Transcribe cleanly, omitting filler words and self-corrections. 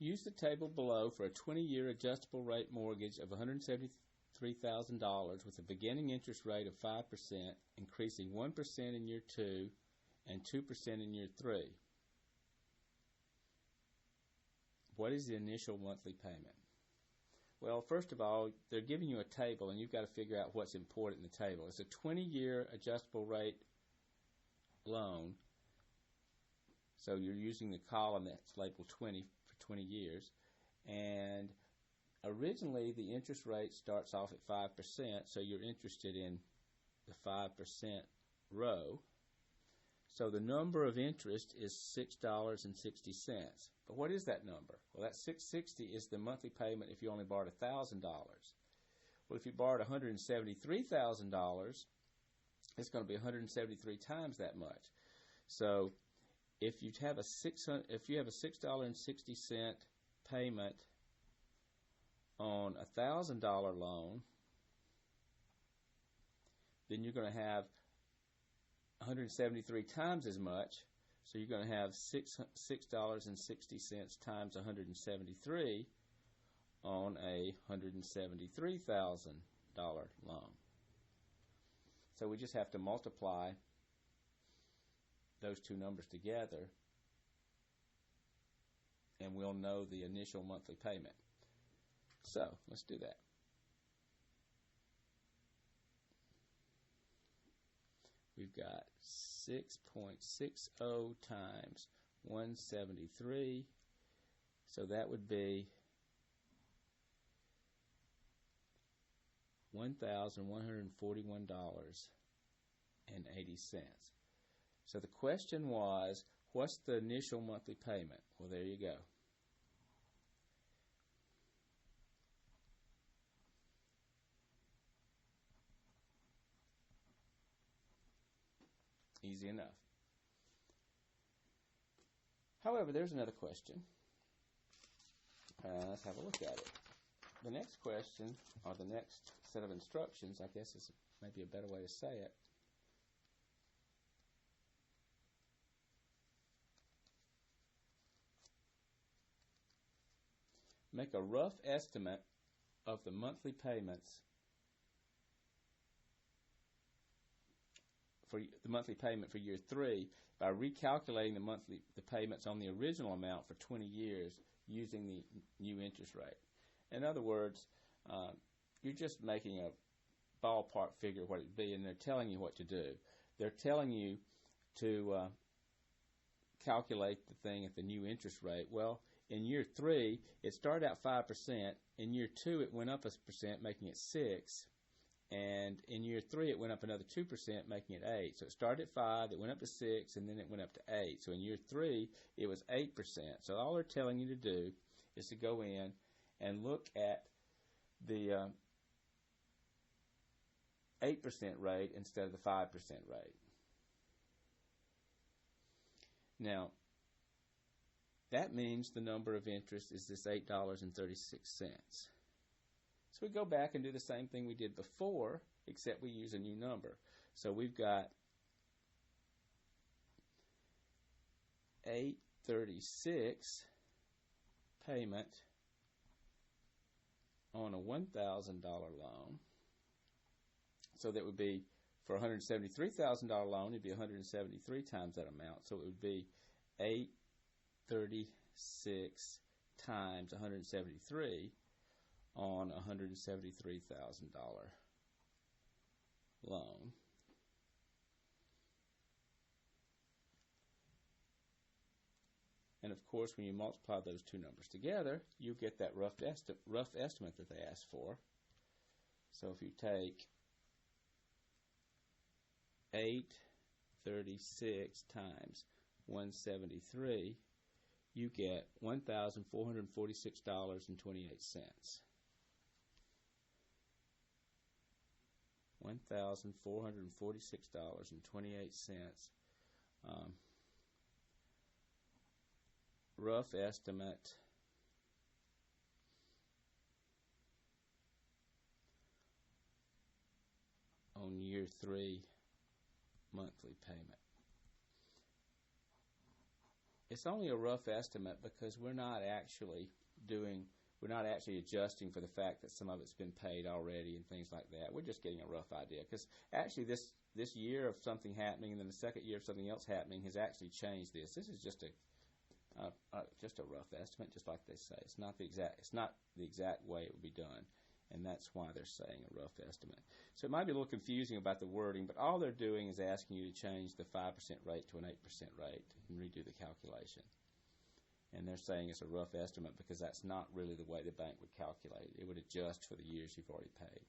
Use the table below for a 20-year adjustable rate mortgage of $173,000 with a beginning interest rate of 5%, increasing 1% in year 2 and 2% in year 3. What is the initial monthly payment? Well, first of all, they're giving you a table, and you've got to figure out what's important in the table. It's a 20-year adjustable rate loan, so you're using the column that's labeled 20 for 20 years. And originally, the interest rate starts off at 5%, so you're interested in the 5% row. So the number of interest is $6.60. But what is that number? Well, that $6.60 is the monthly payment if you only borrowed $1,000. Well, if you borrowed $173,000, it's going to be 173 times that much. So if you have a $6.60 payment on a $1,000 loan, then you're going to have 173 times as much, so you're going to have $6.60 times 173 on a $173,000 loan. So we just have to multiply those two numbers together, and we'll know the initial monthly payment. So let's do that. We've got 6.60 times 173, so that would be $1,141.80. So the question was, what's the initial monthly payment? Well, there you go. Easy enough. However, there's another question. Let's have a look at it. The next question, or the next set of instructions, I guess is maybe a better way to say it. Make a rough estimate of the monthly payments for the monthly payment for year 3 by recalculating the payments on the original amount for 20 years using the new interest rate. In other words, you're just making a ballpark figure of what it'd be, and they're telling you what to do. They're telling you to calculate the thing at the new interest rate. Well, in year 3, it started out 5%. In year 2, it went up a percent, making it 6%. And in year 3, it went up another 2%, making it 8%. So it started at 5%, it went up to 6%, and then it went up to 8%. So in year 3, it was 8%. So all they're telling you to do is to go in and look at the 8% rate instead of the 5% rate. Now, that means the number of interest is this $8.36. So we go back and do the same thing we did before, except we use a new number. So we've got $8.36 payment on a $1,000 loan. So that would be, for a $173,000 loan, it'd be 173 times that amount. So it would be $8.36 times 173 on a $173,000 loan. And of course, when you multiply those two numbers together, you get that rough estimate that they asked for. So if you take 8.36 times 173, you get $1,446.28. $1,446.28. Rough estimate on year 3 monthly payment. It's only a rough estimate because we're not actually adjusting for the fact that some of it's been paid already and things like that. We're just getting a rough idea because actually this year of something happening and then the second year of something else happening has actually changed this. This is just a rough estimate, just like they say. It's not the exact way it would be done, and that's why they're saying a rough estimate. So it might be a little confusing about the wording, but all they're doing is asking you to change the 5% rate to an 8% rate and redo the calculation. And they're saying it's a rough estimate because that's not really the way the bank would calculate it. It would adjust for the years you've already paid.